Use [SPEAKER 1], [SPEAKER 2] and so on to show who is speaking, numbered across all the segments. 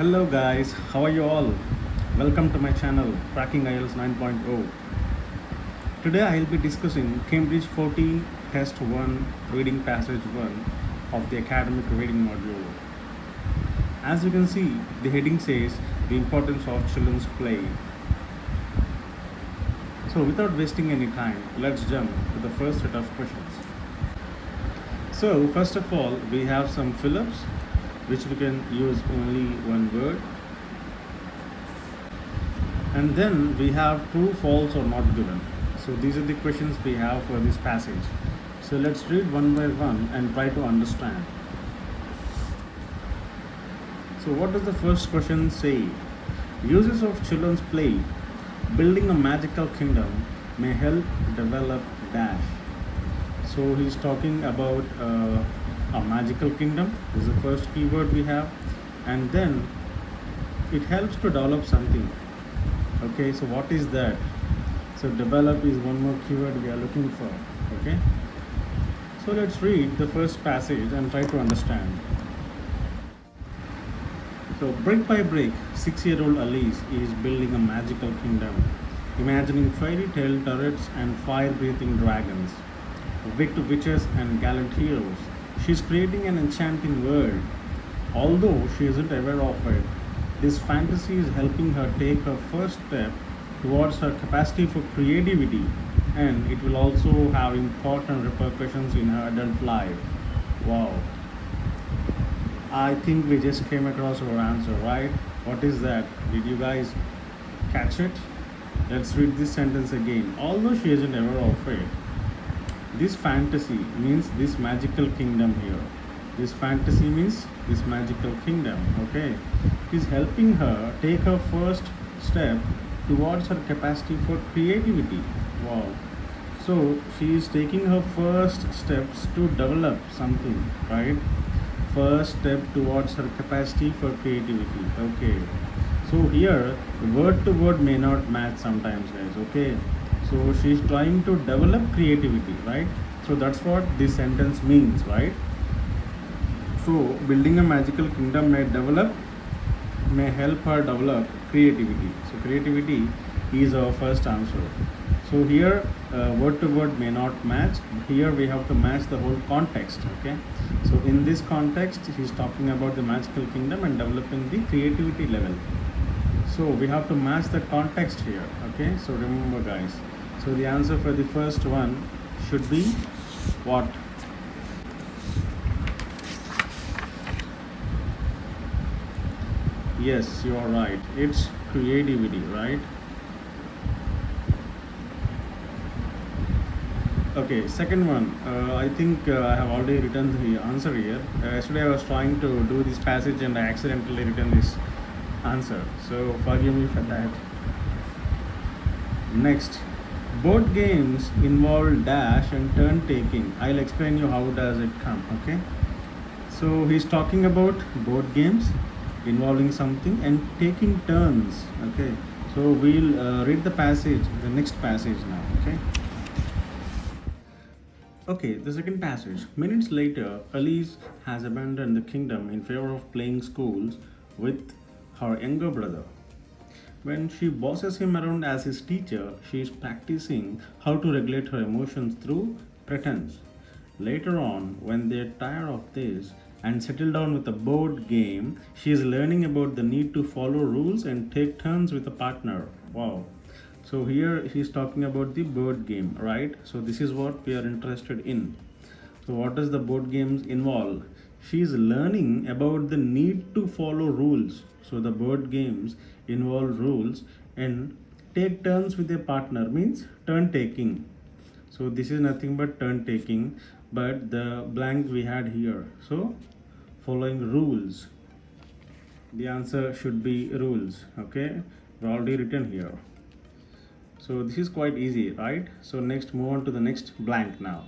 [SPEAKER 1] Hello guys, how are you all? Welcome to my channel Cracking IELTS 9.0. Today I will be discussing Cambridge 14 Test 1 Reading Passage 1 of the Academic Reading Module. As you can see, the heading says the importance of children's play. So without wasting any time, let's jump to the first set of questions. So first of all, we have some fill-ups which we can use only one word. And then we have true, false or not given. So these are the questions we have for this passage. So let's read one by one and try to understand. So what does the first question say? Uses of children's play. Building a magical kingdom may help develop dash. So he's talking about a magical kingdom. This is the first keyword we have. And then it helps to develop something. Okay, so what is that? So develop is one more keyword we are looking for. Okay, so let's read the first passage and try to understand. So brick by brick, 6-year-old Alice is building a magical kingdom, imagining fairy tale turrets and fire-breathing dragons, wicked witches and gallant heroes. She's creating an enchanting world. Although she isn't aware of it, this fantasy is helping her take her first step towards her capacity for creativity, and it will also have important repercussions in her adult life. Wow. I think we just came across our answer, right? What is that? Did you guys catch it? Let's read this sentence again. Although she isn't aware of it, this fantasy means this magical kingdom here. This fantasy means this magical kingdom, okay, is helping her take her first step towards her capacity for creativity. Wow. So she is taking her first steps to develop something, right? First step towards her capacity for creativity. Okay. So here word to word may not match sometimes, guys. Okay. So she's trying to develop creativity, right? So that's what this sentence means, right? So building a magical kingdom may help her develop creativity. So creativity is our first answer. So here word to word may not match. Here we have to match the whole context. Okay. So in this context, he's talking about the magical kingdom and developing the creativity level. So we have to match the context here. Okay. So remember, guys. So the answer for the first one should be what? Yes, you are right. It's creativity, right? Okay, second one. I think I have already written the answer here. Yesterday I was trying to do this passage and I accidentally written this answer. So forgive me for that. Next, board games involve dash and turn taking. I'll explain you how does it come. Okay. So he's talking about board games involving something and taking turns. Okay, so we'll read the passage, the next passage now. Okay, the second passage. Minutes later, Alice has abandoned the kingdom in favor of playing schools with her younger brother. When she bosses him around as his teacher, she is practicing how to regulate her emotions through pretense. Later on, when they're tired of this and settle down with a board game, she is learning about the need to follow rules and take turns with a partner. Wow. So here he's talking about the board game, right? So this is what we are interested in. So what does the board games involve? She is learning about the need to follow rules. So the board games involve rules, and take turns with a partner means turn taking. So this is nothing but turn taking, but the blank we had here. So following rules. The answer should be rules. Okay, we're already written here. So this is quite easy, right? So next, move on to the next blank now.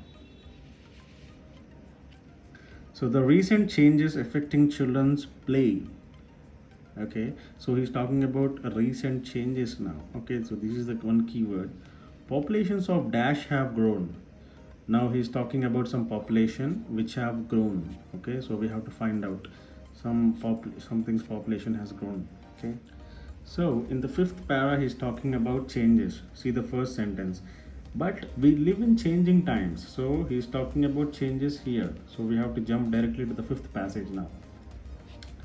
[SPEAKER 1] So the recent changes affecting children's play. Okay, so he's talking about recent changes now. Okay, so this is the one keyword. Populations of dash have grown. Now he's talking about some population which have grown. Okay, so we have to find out Something's population has grown. Okay. So in the fifth para he's talking about changes. See the first sentence, but we live in changing times, so he's talking about changes here. So we have to jump directly to the fifth passage now.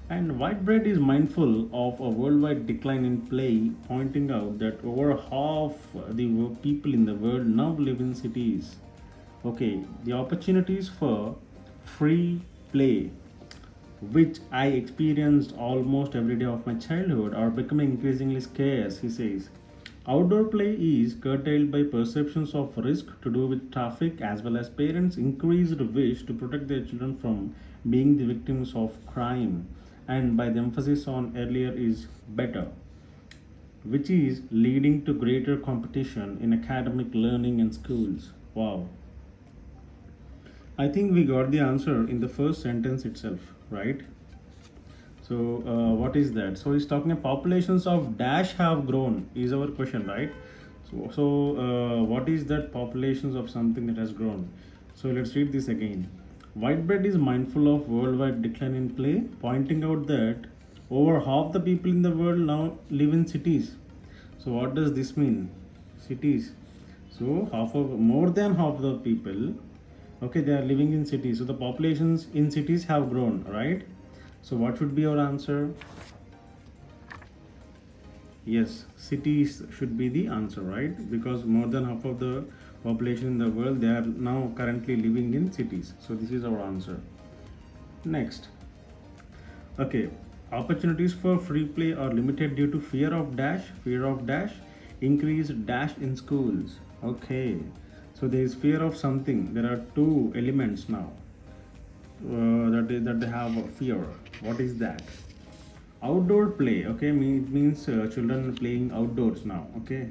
[SPEAKER 1] And Whitebread is mindful of a worldwide decline in play, pointing out that over half the people in the world now live in cities. Okay, the opportunities for free play, which I experienced almost every day of my childhood, are becoming increasingly scarce, he says. Outdoor play is curtailed by perceptions of risk to do with traffic, as well as parents' increased wish to protect their children from being the victims of crime, and by the emphasis on earlier is better, which is leading to greater competition in academic learning in schools. Wow. I think we got the answer in the first sentence itself, right? So, what is that? So, he's talking about populations of dash have grown, is our question, right? So, what is that populations of something that has grown? So, let's read this again. Whitebread is mindful of worldwide decline in play, pointing out that over half the people in the world now live in cities. So, what does this mean? Cities. So, more than half the people, okay, they are living in cities. So, the populations in cities have grown, right? So what should be our answer? Yes, cities should be the answer, right? Because more than half of the population in the world, they are now currently living in cities. So this is our answer. Next. Okay, opportunities for free play are limited due to fear of dash, increased dash in schools. Okay, so there is fear of something. There are two elements now that they have fear. What is that? Outdoor play, okay, means children playing outdoors now, okay,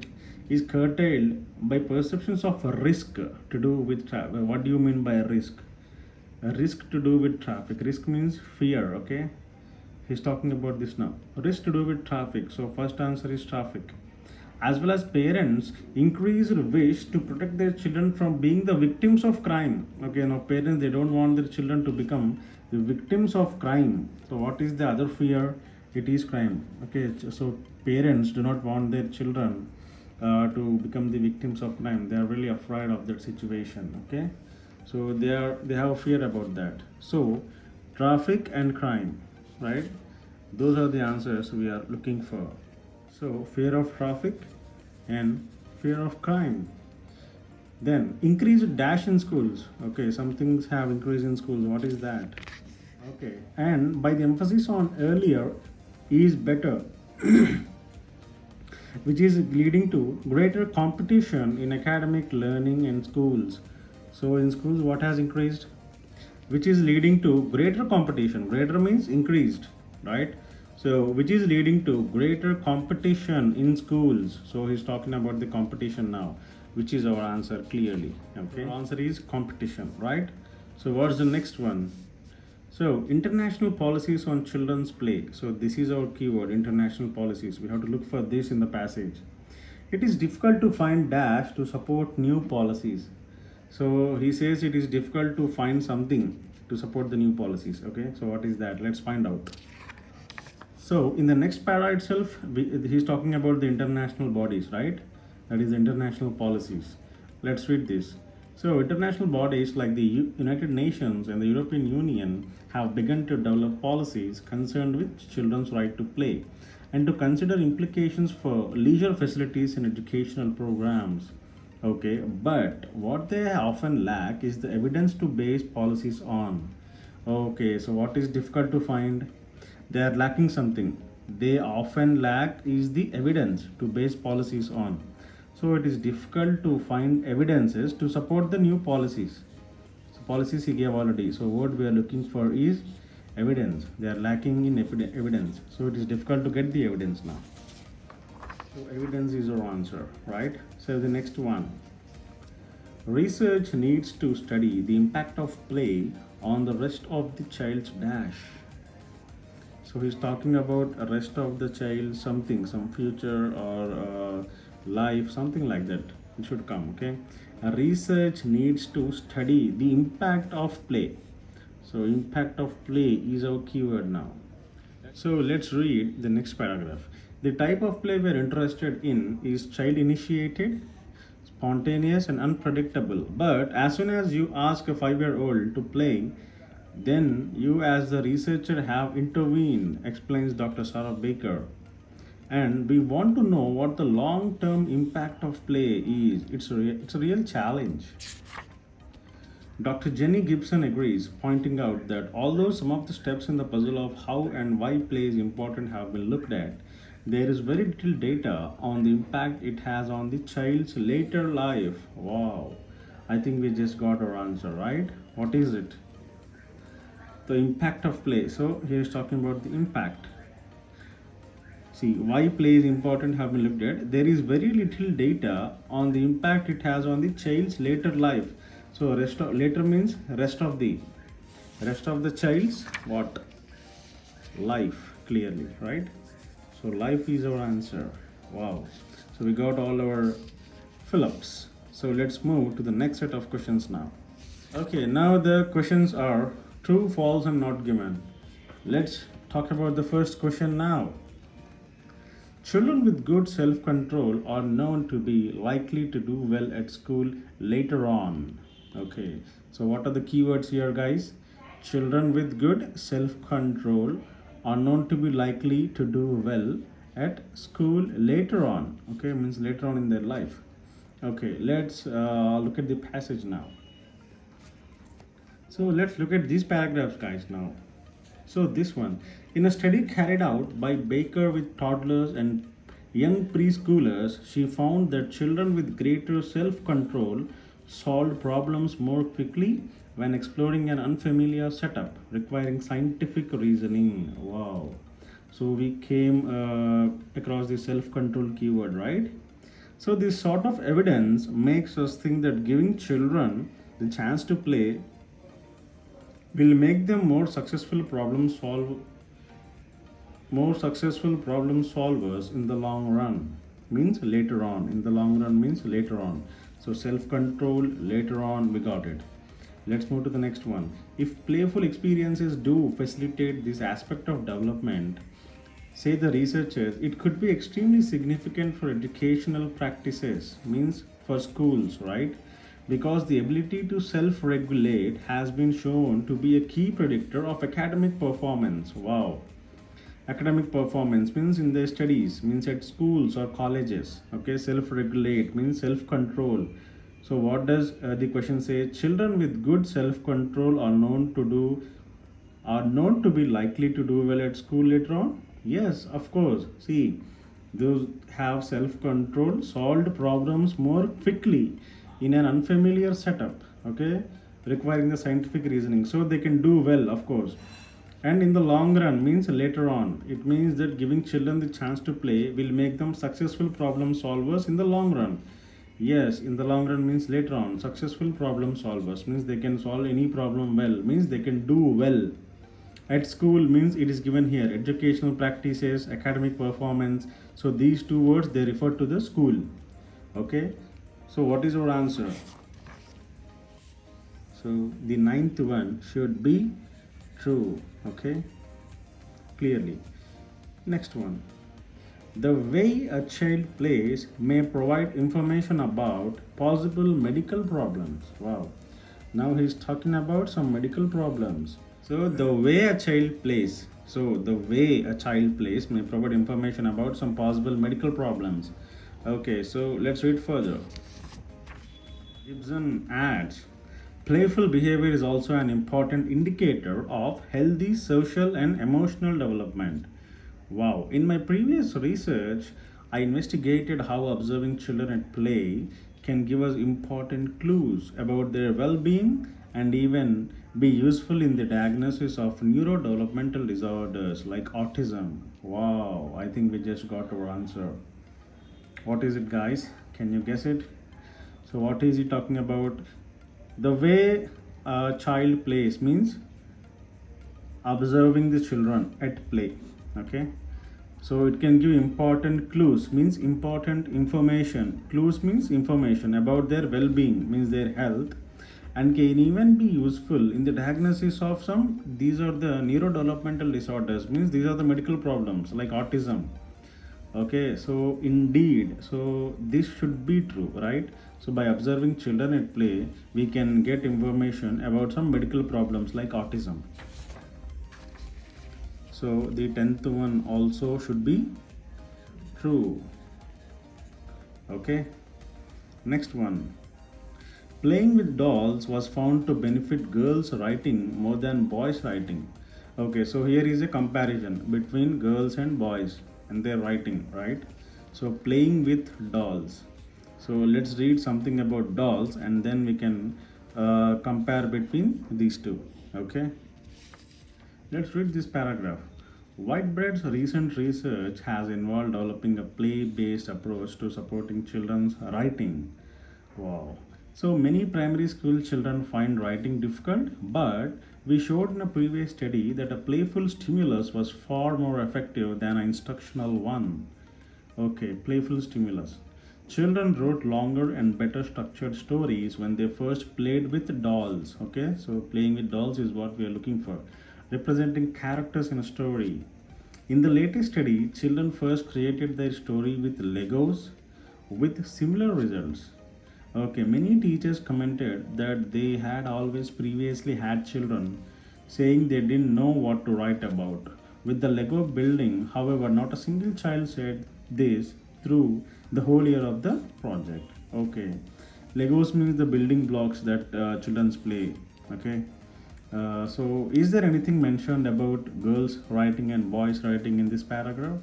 [SPEAKER 1] is curtailed by perceptions of a risk to do with traffic. What do you mean by risk? A risk to do with traffic. Risk means fear, okay. He's talking about this now. Risk to do with traffic. So first answer is traffic. As well as parents increased wish to protect their children from being the victims of crime. Okay, now parents, they don't want their children to become the victims of crime. So what is the other fear? It is crime. Okay, so parents do not want their children to become the victims of crime. They are really afraid of that situation. Okay, so they have a fear about that. So traffic and crime, right? Those are the answers we are looking for. So fear of traffic and fear of crime. Then increased dash in schools. Okay, some things have increased in schools. What is that? Okay, and by the emphasis on earlier is better, which is leading to greater competition in academic learning in schools. So in schools, what has increased? Which is leading to greater competition. Greater means increased, right? So which is leading to greater competition in schools. So he's talking about the competition now, which is our answer clearly. Okay, our answer is competition, right? So what's the next one? So international policies on children's play. So this is our keyword, international policies. We have to look for this in the passage. It is difficult to find dash to support new policies. So he says it is difficult to find something to support the new policies. Okay, so what is that? Let's find out. So in the next para itself, he's talking about the international bodies, right? That is international policies. Let's read this. So international bodies like the United Nations and the European Union have begun to develop policies concerned with children's right to play and to consider implications for leisure facilities and educational programs. Okay, but what they often lack is the evidence to base policies on. Okay, so what is difficult to find? They are lacking something. They often lack is the evidence to base policies on. So it is difficult to find evidences to support the new policies. So policies he gave already. So what we are looking for is evidence. They are lacking in evidence. So it is difficult to get the evidence now. So evidence is our answer, right? So the next one. Research needs to study the impact of play on the rest of the child's dash. So he's talking about a rest of the child, something, some future or life, something like that. It should come, okay? Research needs to study the impact of play. So impact of play is our keyword now. So let's read the next paragraph. The type of play we're interested in is child initiated, spontaneous, and unpredictable. But as soon as you ask a 5-year-old to play, then you, as the researcher, have intervened, explains Dr. Sarah Baker. And we want to know what the long term impact of play is. It's a real challenge. Dr. Jenny Gibson agrees, pointing out that although some of the steps in the puzzle of how and why play is important have been looked at, there is very little data on the impact it has on the child's later life. Wow, I think we just got our answer, right? What is it? The impact of play. So, here is talking about the impact. See, why play is important have been looked at. There is very little data on the impact it has on the child's later life. So later means rest of the child's what? Life, clearly, right? So life is our answer. Wow. So we got all our fill-ups. So let's move to the next set of questions now. Okay, now the questions are true, false, and not given. Let's talk about the first question now. Children with good self control are known to be likely to do well at school later on. Okay, so what are the keywords here, guys? Children with good self control are known to be likely to do well at school later on. Okay, means later on in their life. Okay, let's look at the passage now. So let's look at these paragraphs, guys, now. So this one, in a study carried out by Baker with toddlers and young preschoolers, she found that children with greater self-control solved problems more quickly when exploring an unfamiliar setup requiring scientific reasoning. Wow. So we came across the self-control keyword, right? So this sort of evidence makes us think that giving children the chance to play will make them more successful problem solvers in the long run. Means later on. In the long run means later on. So self-control, later on, we got it. Let's move to the next one. If playful experiences do facilitate this aspect of development, say the researchers, it could be extremely significant for educational practices, means for schools, right? Because the ability to self-regulate has been shown to be a key predictor of academic performance. Wow. Academic performance means in their studies, means at schools or colleges. Okay, self-regulate means self-control. So what does the question say? Children with good self-control are known to be likely to do well at school later on. Yes, of course. See, those have self-control solved problems more quickly in an unfamiliar setup, okay, requiring the scientific reasoning, so they can do well, of course. And in the long run means later on. It means that giving children the chance to play will make them successful problem solvers in the long run. Yes, in the long run means later on. Successful problem solvers means they can solve any problem well, means they can do well. At school means it is given here, educational practices, academic performance. So these two words, they refer to the school. Okay, so what is our answer? So the ninth one should be true. Okay, clearly. Next one. The way a child plays may provide information about possible medical problems. Wow. Now he's talking about some medical problems. So the way a child plays. So the way a child plays may provide information about some possible medical problems. Okay, so let's read further. Gibson adds, playful behavior is also an important indicator of healthy social and emotional development. Wow. In my previous research, I investigated how observing children at play can give us important clues about their well-being and even be useful in the diagnosis of neurodevelopmental disorders like autism. Wow, I think we just got our answer. What is it, guys? Can you guess it? So what is he talking about? The way a child plays means observing the children at play. Okay, so it can give important clues, means important information. Clues means information about their well-being, means their health, and can even be useful in the diagnosis of some, these are the neurodevelopmental disorders, means these are the medical problems like autism. Okay, so indeed, so this should be true, right? So by observing children at play, we can get information about some medical problems like autism. So the 10th one also should be true. Okay, next one. Playing with dolls was found to benefit girls writing more than boys writing. Okay, so here is a comparison between girls and boys and their writing, right? So playing with dolls. So let's read something about dolls and then we can compare between these two. Okay, let's read this paragraph. Whitebread's recent research has involved developing a play based approach to supporting children's writing. Wow. So many primary school children find writing difficult, but we showed in a previous study that a playful stimulus was far more effective than an instructional one. Okay, playful stimulus. Children wrote longer and better structured stories when they first played with dolls. Okay, so playing with dolls is what we are looking for, representing characters in a story. In the latest study, children first created their story with Legos with similar results. Okay, many teachers commented that they had always previously had children saying they didn't know what to write about. With the Lego building, however, not a single child said this through the whole year of the project. Okay, Legos means the building blocks that children play. Okay, so is there anything mentioned about girls writing and boys writing in this paragraph?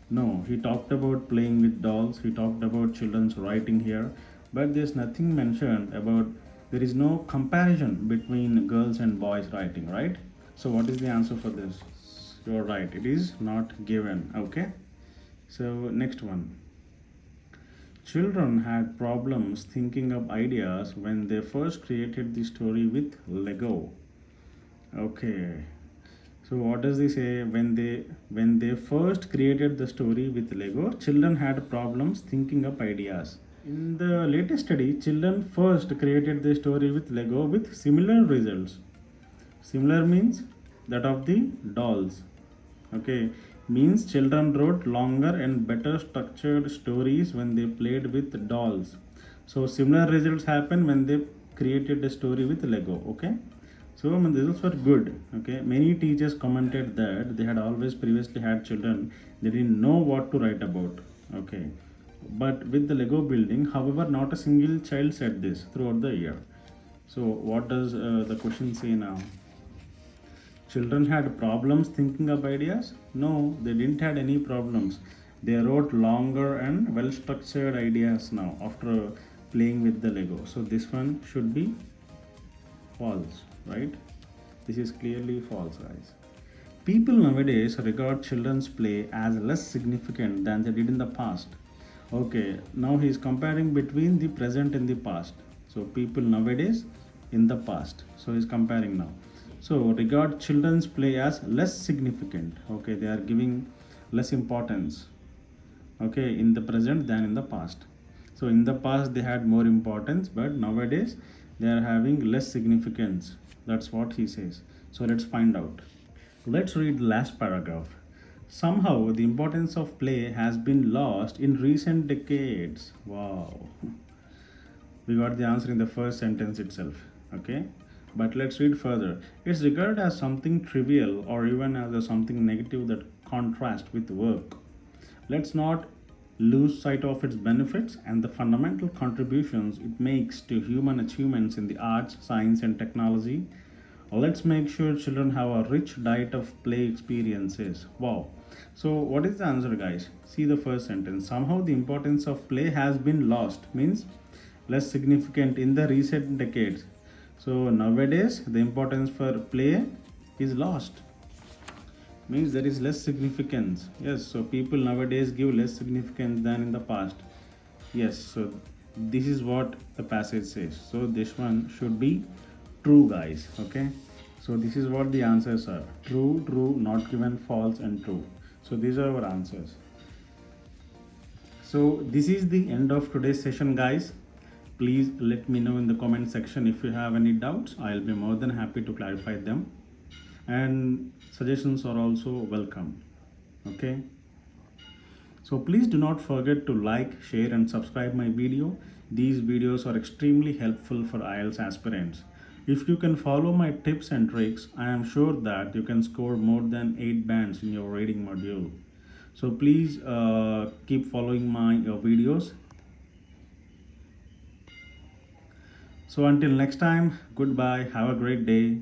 [SPEAKER 1] No, he talked about playing with dolls, he talked about children's writing here, but there's nothing mentioned about, there is no comparison between girls and boys writing, right? So what is the answer for this? You're right, it is not given. Okay, so next one. Children had problems thinking up ideas when they first created the story with Lego. Okay, so what does this say? When they first created the story with Lego, children had problems thinking up ideas. In the latest study, children first created the story with Lego with similar results. Similar means that of the dolls. Okay, means children wrote longer and better structured stories when they played with dolls. So similar results happen when they created a story with Lego. Okay, so the results were good. Okay, many teachers commented that they had always previously had children, they didn't know what to write about. Okay, but with the Lego building, however, not a single child said this throughout the year. So what does the question say now? Children had problems thinking up ideas? No, they didn't had any problems. They wrote longer and well structured ideas now after playing with the Lego. So this one should be false, right? This is clearly false, guys. People nowadays regard children's play as less significant than they did in the past. Okay, now he is comparing between the present and the past. So people nowadays in the past. So he is comparing now. So regard children's play as less significant. Okay, they are giving less importance. Okay, in the present than in the past. So in the past they had more importance, but nowadays they are having less significance. That's what he says. So let's find out. Let's read the last paragraph. Somehow the importance of play has been lost in recent decades. Wow. We got the answer in the first sentence itself. Okay, but let's read further. It's regarded as something trivial or even as a something negative that contrasts with work. Let's not lose sight of its benefits and the fundamental contributions it makes to human achievements in the arts, science, and technology. Let's make sure children have a rich diet of play experiences. Wow. So, what is the answer, guys? See the first sentence. Somehow the importance of play has been lost, means less significant in the recent decades. So, nowadays the importance for play is lost, means there is less significance. Yes, so people nowadays give less significance than in the past. Yes, so this is what the passage says. So this one should be true, guys. Okay, so this is what the answers are: true, true, not given, false, and true. So these are our answers. So this is the end of today's session, guys. Please let me know in the comment section if you have any doubts. I'll be more than happy to clarify them. And suggestions are also welcome. Okay. So please do not forget to like, share and subscribe my video. These videos are extremely helpful for IELTS aspirants. If you can follow my tips and tricks, I am sure that you can score more than 8 bands in your reading module. So please keep following my videos. So until next time, goodbye, have a great day.